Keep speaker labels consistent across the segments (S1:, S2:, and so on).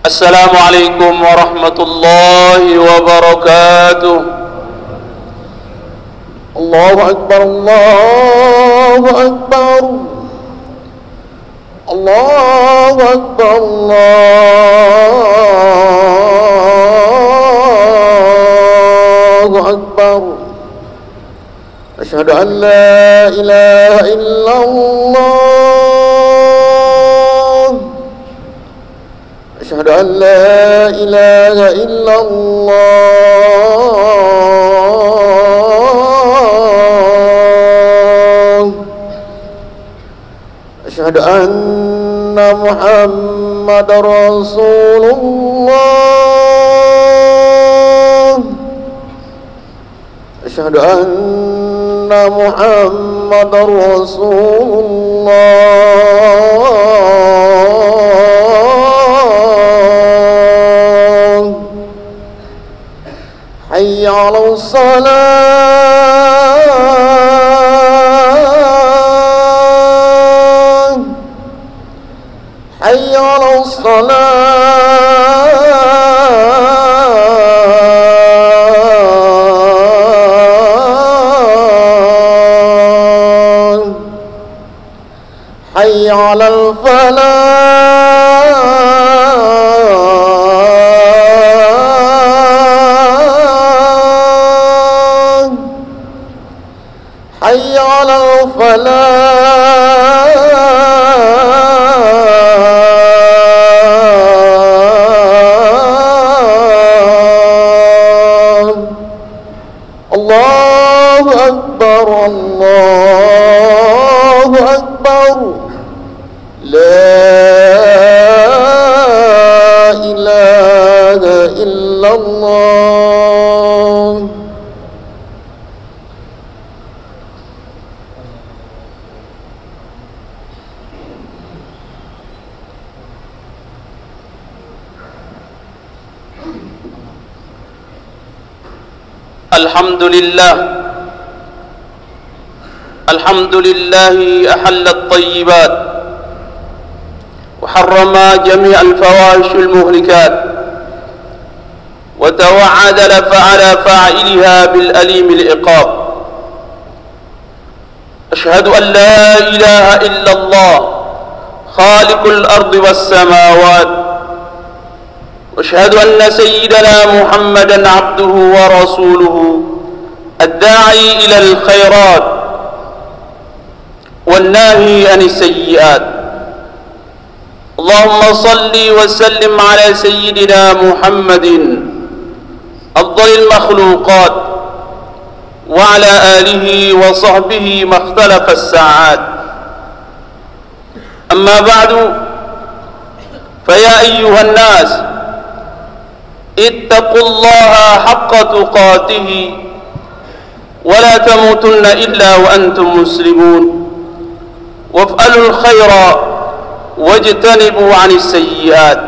S1: Assalamualaikum warahmatullahi wabarakatuh.
S2: Allahu Akbar, Allahu Akbar, Allahu Akbar, Allahu Akbar. Asyhadu an la ilaha illallah, asyhadu an la ilaha illallah, asyhadu anna Muhammadar Rasulullah, asyhadu anna Muhammadar Rasulullah. Hayya 'alas salah, hayya 'alas salah, hayya 'alal falah, hayya 'alal falah. Allahu Akbar, Allahu Akbar. La ilaha illallah.
S1: Alhamdulillah, alhamdulillahi ahallat tayyibat wa harrama jami'al fawahishil muhlikat wa tawa'adala fa'ala fa'iliha bil alimil iqab. Ashhadu an la ilaha illallah khaliqul ardi was samawat. واشهد ان سيدنا محمدا عبده ورسوله الداعي الى الخيرات والناهي عن السيئات. اللهم صل وسلم على سيدنا محمد افضل المخلوقات وعلى اله وصحبه ما اختلف الساعات. اما بعد، فيا ايها الناس اتقوا الله حق تقاته ولا تموتن إلا وأنتم مسلمون وافعلوا الخير واجتنبوا عن السيئات.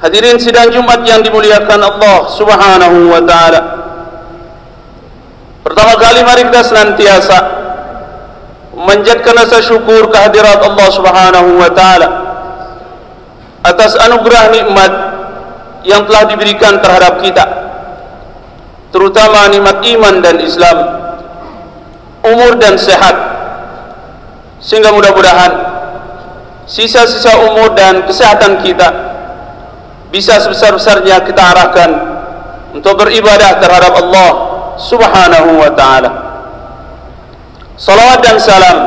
S1: Hadirin sidang Jumat yang dimuliakan Allah Subhanahu wa taala. Pertama kali mari kita senantiasa memanjatkan rasa syukur kehadirat Allah Subhanahu wa taala atas anugerah nikmat yang telah diberikan terhadap kita, terutama nikmat iman dan Islam, umur dan sehat, sehingga mudah-mudahan sisa-sisa umur dan kesehatan kita bisa sebesar-besarnya kita arahkan untuk beribadah terhadap Allah Subhanahu wa taala. Salawat dan salam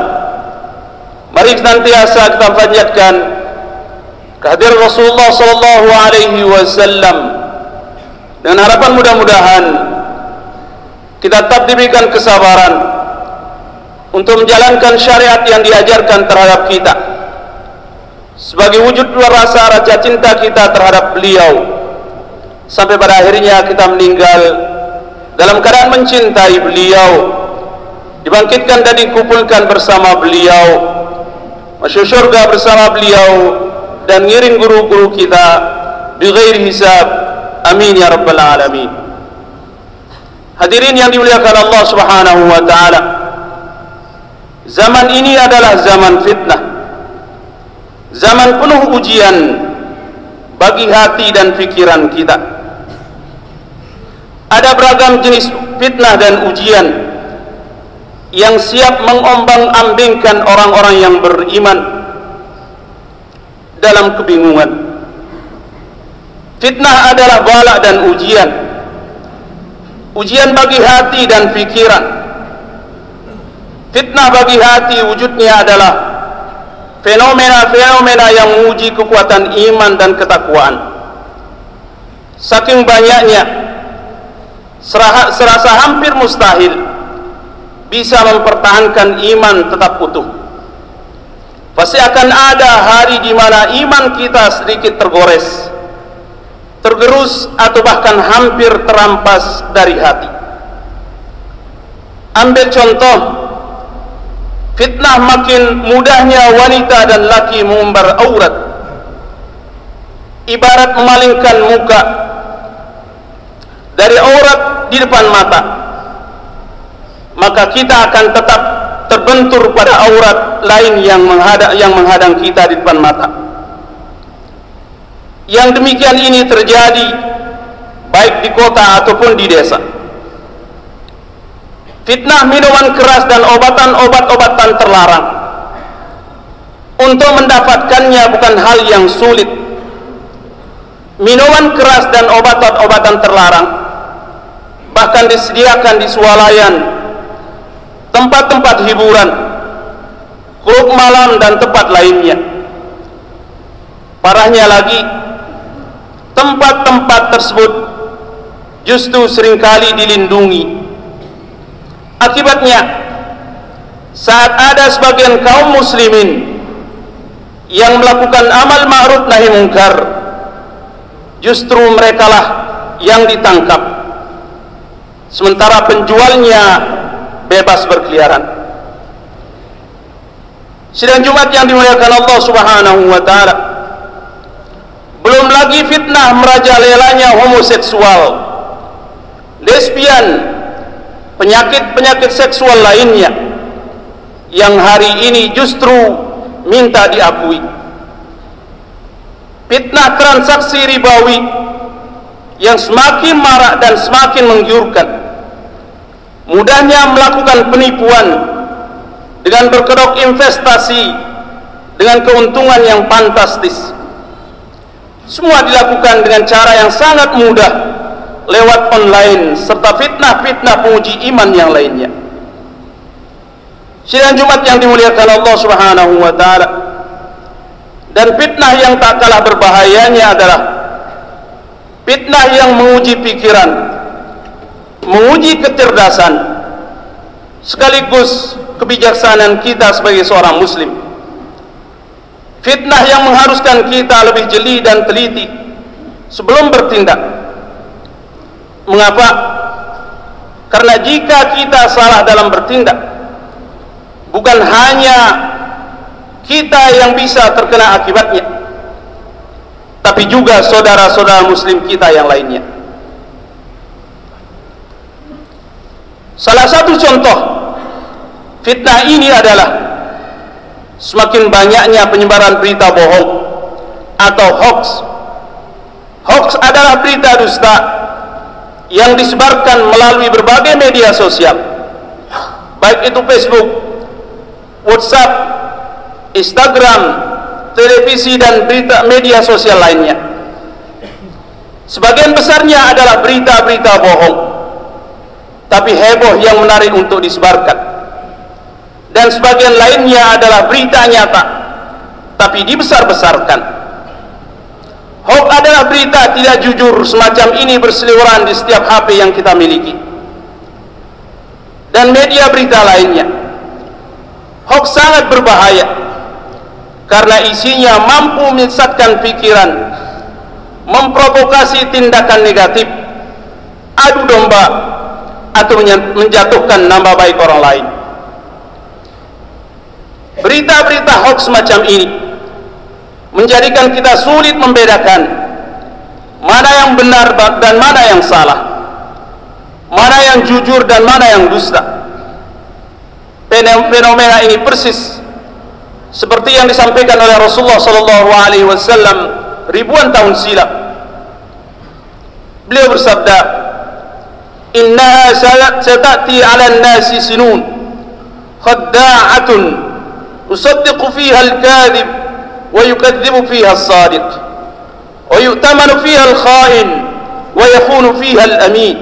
S1: mari senantiasa kita panjatkan kehadiran Rasulullah sallallahu alaihi wasallam dengan harapan mudah-mudahan kita tetap diberikan kesabaran untuk menjalankan syariat yang diajarkan terhadap kita sebagai wujud rasa cinta kita terhadap beliau, sampai pada akhirnya kita meninggal dalam keadaan mencintai beliau, dibangkitkan dan dikumpulkan bersama beliau, masuk surga bersama beliau, dan ngiring guru-guru kita bighairi hisab. Amin ya rabbal alamin. Hadirin yang dimuliakan Allah Subhanahu wa taala, zaman ini adalah zaman fitnah, zaman penuh ujian bagi hati dan pikiran kita. Ada beragam jenis fitnah dan ujian yang siap mengombang-ambingkan orang-orang yang beriman dalam kebingungan. Fitnah adalah bala dan ujian. Ujian bagi hati dan pikiran. Fitnah bagi hati wujudnya adalah fenomena-fenomena yang menguji kekuatan iman dan ketakwaan. Saking banyaknya, serasa hampir mustahil bisa mempertahankan iman tetap utuh. Pasti akan ada hari di mana iman kita sedikit tergores, tergerus, atau bahkan hampir terampas dari hati. Ambil contoh, fitnah makin mudahnya wanita dan laki mengumbar aurat, ibarat memalingkan muka dari aurat di depan mata. Maka kita akan tetap terbentur pada aurat lain yang menghadang kita di depan mata. Yang demikian ini terjadi baik di kota ataupun di desa. Fitnah minuman keras dan obat-obatan terlarang. Untuk mendapatkannya bukan hal yang sulit. Minuman keras dan obat-obatan terlarang bahkan disediakan di swalayan, tempat-tempat hiburan, klub malam dan tempat lainnya. Parahnya lagi, tempat-tempat tersebut justru seringkali dilindungi. Akibatnya, saat ada sebagian kaum muslimin yang melakukan amal ma'ruf nahi mungkar, justru merekalah yang ditangkap, sementara penjualnya bebas berkeliaran. Sidang Jumat yang dimuliakan Allah Subhanahu wa taala, belum lagi fitnah merajalelanya homoseksual, lesbian, penyakit-penyakit seksual lainnya yang hari ini justru minta diakui. Fitnah transaksi ribawi yang semakin marak dan semakin menggiurkan. Mudahnya melakukan penipuan dengan berkedok investasi dengan keuntungan yang fantastis. Semua dilakukan dengan cara yang sangat mudah lewat online, serta fitnah-fitnah penguji iman yang lainnya. Sidang Jumat yang dimuliakan Allah Subhanahu wa taala, dan fitnah yang tak kalah berbahayanya adalah fitnah yang menguji pikiran, menguji kecerdasan sekaligus kebijaksanaan kita sebagai seorang muslim. Fitnah yang mengharuskan kita lebih jeli dan teliti sebelum bertindak. Mengapa? Karena jika kita salah dalam bertindak, bukan hanya kita yang bisa terkena akibatnya, tapi juga saudara-saudara muslim kita yang lainnya. Salah satu contoh fitnah ini adalah semakin banyaknya penyebaran berita bohong atau hoax. Hoax adalah berita dusta yang disebarkan melalui berbagai media sosial, baik itu Facebook, WhatsApp, Instagram, televisi, dan berita media sosial lainnya. Sebagian besarnya adalah berita-berita bohong, tapi heboh yang menarik untuk disebarkan. Dan sebagian lainnya adalah berita nyata, tapi dibesar-besarkan. Hoax adalah berita tidak jujur semacam ini berseliweran di setiap HP yang kita miliki, dan media berita lainnya. Hoax sangat berbahaya karena isinya mampu menyesatkan pikiran, memprovokasi tindakan negatif, adu domba, atau menjatuhkan nama baik orang lain. Berita-berita hoax semacam ini menjadikan kita sulit membedakan mana yang benar dan mana yang salah, mana yang jujur dan mana yang dusta. Fenomena ini persis seperti yang disampaikan oleh Rasulullah SAW ribuan tahun silam. Beliau bersabda, innaha satati 'ala an-nasi sinun khadda'atun usaddiqu fiha al-kadhib wa yukadzibu fiha as-sadiq wa yu'tamanu fiha al-kha'in wa yakhunu fiha al-amin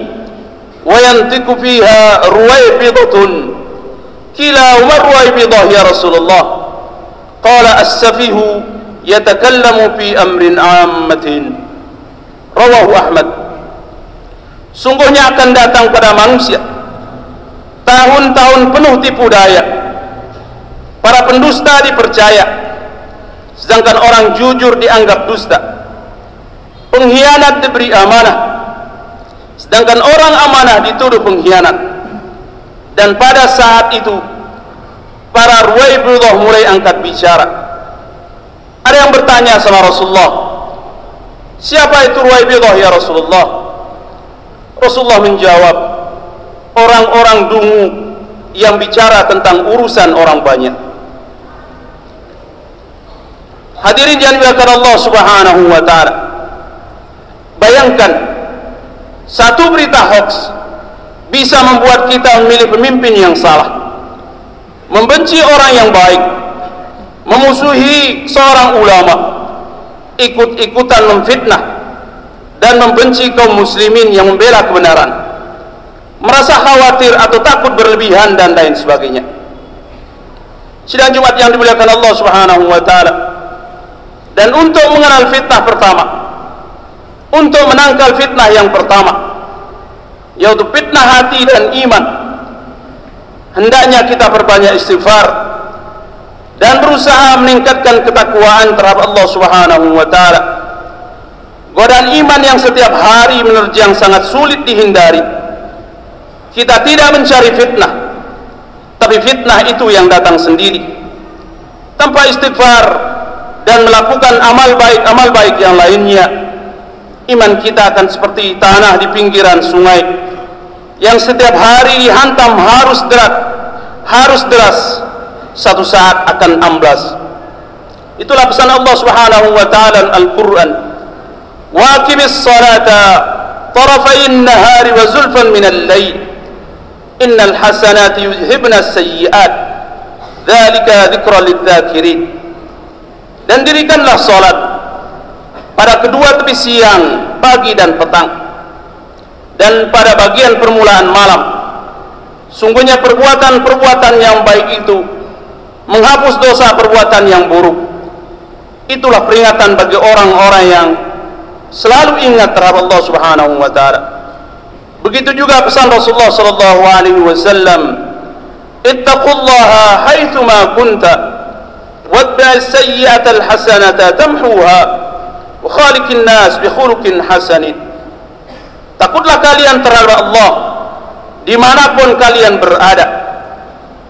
S1: wa yantiqu fiha ruwaybidatun. Kilahuma ruwaybidah ya Rasulullah. Qala as-safihu yatakallamu fi amrin 'ammatin. Rawahu Ahmad. Sungguhnya akan datang pada manusia tahun-tahun penuh tipu daya. Para pendusta dipercaya, sedangkan orang jujur dianggap dusta. Pengkhianat diberi amanah, sedangkan orang amanah dituduh pengkhianat. Dan pada saat itu para ruwaybidah mulai angkat bicara. Ada yang bertanya sama Rasulullah, siapa itu ruwaybidah ya Rasulullah? Rasulullah menjawab, orang-orang dungu yang bicara tentang urusan orang banyak. Hadirin yang dimuliakan Allah Subhanahu wa taala. Bayangkan, satu berita hoax bisa membuat kita memilih pemimpin yang salah, membenci orang yang baik, memusuhi seorang ulama, ikut-ikutan memfitnah dan membenci kaum muslimin yang membela kebenaran, merasa khawatir atau takut berlebihan dan lain sebagainya. Sidang Jumat yang dimuliakan Allah Subhanahu wa taala. Dan untuk mengenal fitnah pertama, untuk menangkal fitnah yang pertama, yaitu fitnah hati dan iman, hendaknya kita perbanyak istighfar dan berusaha meningkatkan ketakwaan terhadap Allah Subhanahu wa taala. Godaan iman yang setiap hari menerjang sangat sulit dihindari. Kita tidak mencari fitnah, tapi fitnah itu yang datang sendiri. Tanpa istighfar dan melakukan amal baik yang lainnya, iman kita akan seperti tanah di pinggiran sungai yang setiap hari dihantam harus deras, satu saat akan amblas. Itulah pesan Allah Subhanahu wa taala Al-Qur'an. Wa aqimis salata tarafayn nahari wa zulfan minal lail innal hasanati yudhibna as-sayyi'at dzalika dzikra lidz-dzakirin. Dan dirikanlah salat pada kedua tepi siang, pagi dan petang, dan pada bagian permulaan malam. Sungguhnya perbuatan-perbuatan yang baik itu menghapus dosa perbuatan yang buruk. Itulah peringatan bagi orang-orang yang selalu ingat terhadap Allah Subhanahu wa taala. Begitu juga pesan Rasulullah sallallahu alaihi wasallam, ittaqullaha haitsu ma kunta wattbi'is sayyi'atal hasanata tamhuha wa khaliqin nas bi khuluqin hasanin. Takutlah kalian terhadap Allah dimanapun kalian berada,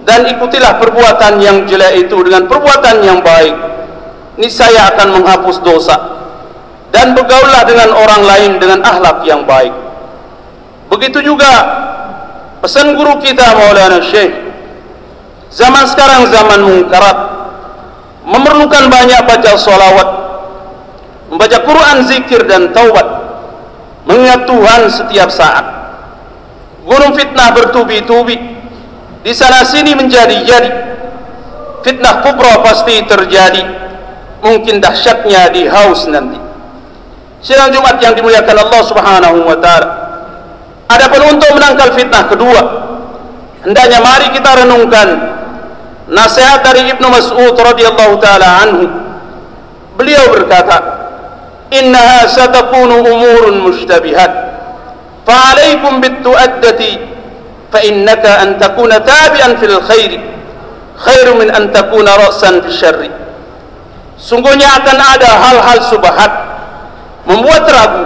S1: dan ikutilah perbuatan yang jelek itu dengan perbuatan yang baik, niscaya akan menghapus dosa. Dan bergaullah dengan orang lain dengan akhlak yang baik. Begitu juga pesan guru kita Maulana Syekh, zaman sekarang zaman munkarat, memerlukan banyak baca sholawat, membaca Quran, zikir dan taubat, mengingat Tuhan setiap saat. Gunung fitnah bertubi-tubi, di sana sini menjadi-jadi. Fitnah kubra pasti terjadi, mungkin dahsyatnya di haus nanti. Sidang Jumat yang dimuliakan Allah Subhanahu wa taala. Adapun untuk menangkal fitnah kedua, hendaknya mari kita renungkan nasihat dari Ibnu Mas'ud radhiyallahu taala anhu. Beliau berkata, "Innaha satakunu umurun mushtabihat, fa'alaikum bit-tu'addati fa innaka an takuna tabi'an fil khairi khairu min an takuna ra'san fil syarri." Sungguhnya akan ada hal-hal subhat, membuat ragu,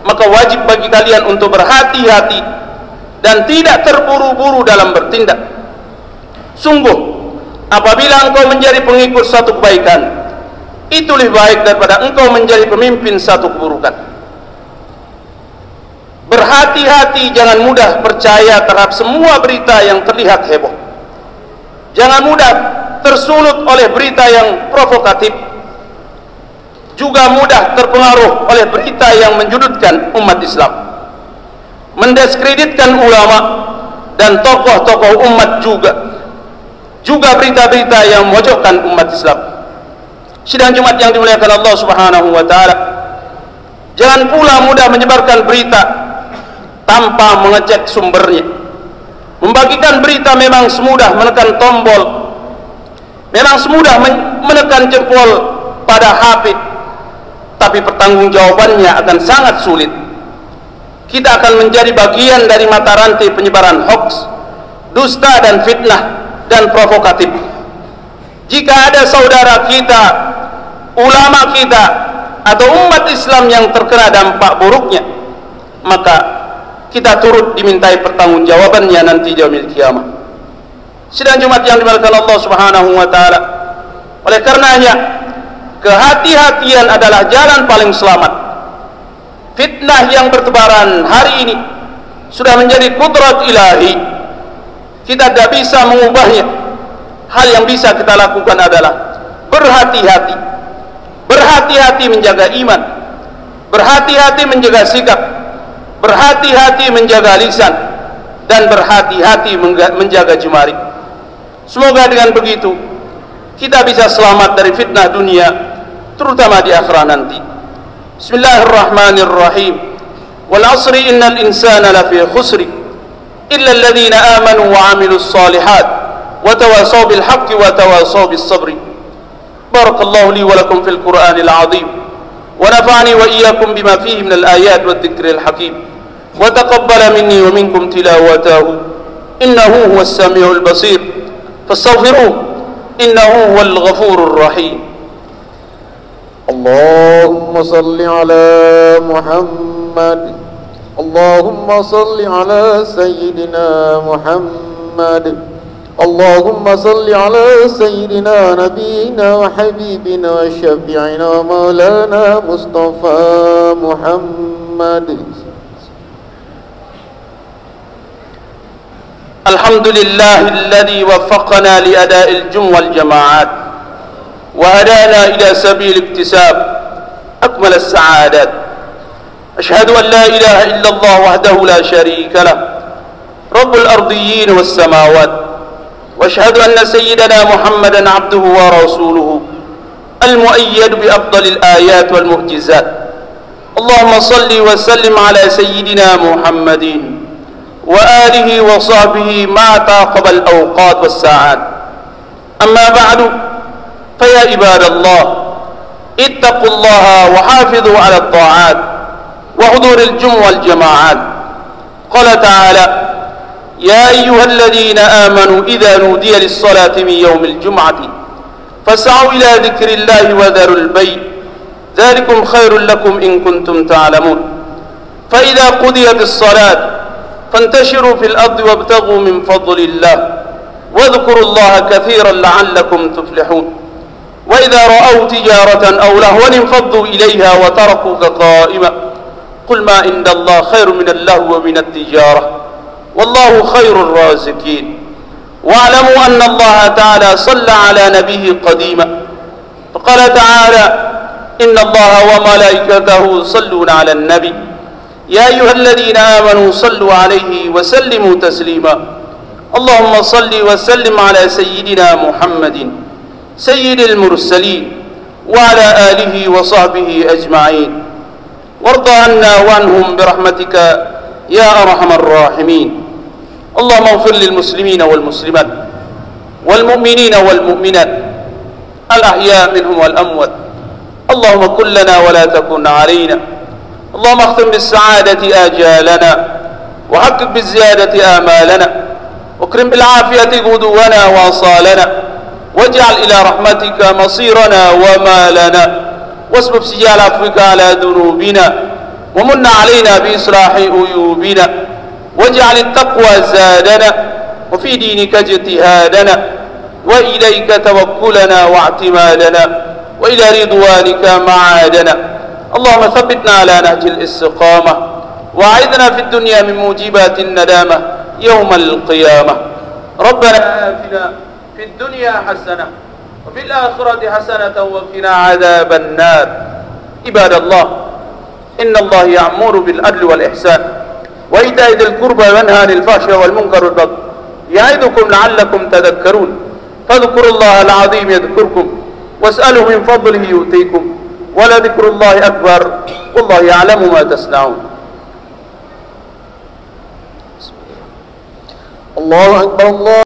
S1: maka wajib bagi kalian untuk berhati-hati dan tidak terburu-buru dalam bertindak. Sungguh, apabila engkau menjadi pengikut satu kebaikan, itu lebih baik daripada engkau menjadi pemimpin satu keburukan. Berhati-hati, jangan mudah percaya terhadap semua berita yang terlihat heboh. Jangan mudah tersulut oleh berita yang provokatif. juga mudah terpengaruh oleh berita yang menjudutkan umat Islam, mendiskreditkan ulama dan tokoh-tokoh umat, juga berita-berita yang memojokkan umat Islam. Sidang Jumat yang dimuliakan Allah Subhanahu wa taala, jangan pula mudah menyebarkan berita tanpa mengecek sumbernya. Membagikan berita memang semudah menekan tombol, memang semudah menekan jempol pada HP, tapi pertanggungjawabannya akan sangat sulit. Kita akan menjadi bagian dari mata rantai penyebaran hoaks, dusta dan fitnah dan provokatif. Jika ada saudara kita, ulama kita, atau umat Islam yang terkena dampak buruknya, maka kita turut dimintai pertanggungjawabannya nanti di yaumil qiyamah. Sidang Jumat yang dimuliakan Allah Subhanahu wa taala, oleh karenanya kehati-hatian adalah jalan paling selamat. Fitnah yang bertebaran hari ini sudah menjadi kudrat ilahi. Kita tidak bisa mengubahnya. Hal yang bisa kita lakukan adalah berhati-hati. Berhati-hati menjaga iman, berhati-hati menjaga sikap, berhati-hati menjaga lisan, dan berhati-hati menjaga jemari. Semoga dengan begitu kita bisa selamat dari fitnah dunia, terutama di akhirat nanti. Bismillahirrahmanirrahim. Wal 'asri innal insana lafi khusri illa alladhina amanu wa 'amilus shalihat wa tawasaw bil haqqi wa tawasaw bis sabri. Barakallahu li wa lakum fil Qur'anil 'azim wa nafa'ani wa iyyakum bima fihi minal ayat wad dzikril hakim. وتقبل مني ومنكم تلاوته إنه هو السميع البصير فاستغفروه إنه هو الغفور الرحيم.
S2: اللهم صل على محمد، اللهم صل على سيدنا محمد، اللهم صل على سيدنا نبينا وحبيبنا وشفيعنا مولانا مصطفى محمد.
S1: الحمد لله الذي وفقنا لأداء الجمع والجماعات وهدانا إلى سبيل اكتساب أكمل السعادات. أشهد أن لا إله إلا الله وحده لا شريك له رب الأرضيين والسماوات، وأشهد أن سيدنا محمدا عبده ورسوله المؤيد بأفضل الآيات والمعجزات. اللهم صل وسلم على سيدنا محمد وآله وصحبه ما تعقب الأوقات والساعات. أما بعد، فيا عباد الله اتقوا الله وحافظوا على الطاعات وحضور الجمع والجماعات. قال تعالى: يا أيها الذين آمنوا إذا نودي للصلاة من يوم الجمعة فاسعوا إلى ذكر الله وذروا البيع ذلكم خير لكم إن كنتم تعلمون. فإذا قضيت الصلاة فانتشروا في الأرض وابتغوا من فضل الله واذكروا الله كثيرا لعلكم تفلحون. وإذا رأوا تجارة أو لهوا انفضوا إليها وتركوك قائما قل ما عند الله خير من اللهو ومن التجارة والله خير الرازقين. واعلموا أن الله تعالى صلى على نبيه قديما فقال تعالى: إن الله وملائكته يصلون على النبي يا أيها الذين آمنوا صلوا عليه وسلموا تسليما. اللهم صل وسلم على سيدنا محمد سيد المرسلين وعلى آله وصحبه أجمعين، وارض عنا وعنهم برحمتك يا أرحم الراحمين. اللهم اغفر للمسلمين والمسلمات والمؤمنين والمؤمنات الأحياء منهم والأموات. اللهم كن لنا ولا تكن علينا. اللهم اختم بالسعادة آجالنا وحقق بالزيادة آمالنا واكرم بالعافية غدونا وأصالنا واجعل إلى رحمتك مصيرنا ومالنا واسبب سجال عفوك على ذنوبنا ومن علينا بإصلاح عيوبنا واجعل التقوى زادنا وفي دينك اجتهادنا وإليك توكلنا واعتمادنا وإلى رضوانك معادنا. اللهم ثبتنا على نهج الاستقامة وأعذنا في الدنيا من موجبات الندامة يوم القيامة. ربنا آتنا في في الدنيا حسنة وفي الآخرة حسنة وقنا عذاب النار. Ibadallah, innallaha ya'muru bil adli wal ihsan wa ita'i dzil qurba wa yanha 'anil fahsya'i wal munkari wal baghi ya'idukum la'allakum tadhakkarun. Fadhkurullaha al-'azim yadhkurkum was'aluhu min fadlihi yu'tikum wa la dzikrullahi akbar wallahu ya'lamu ma tasna'un.
S2: Allahu akbar. Allah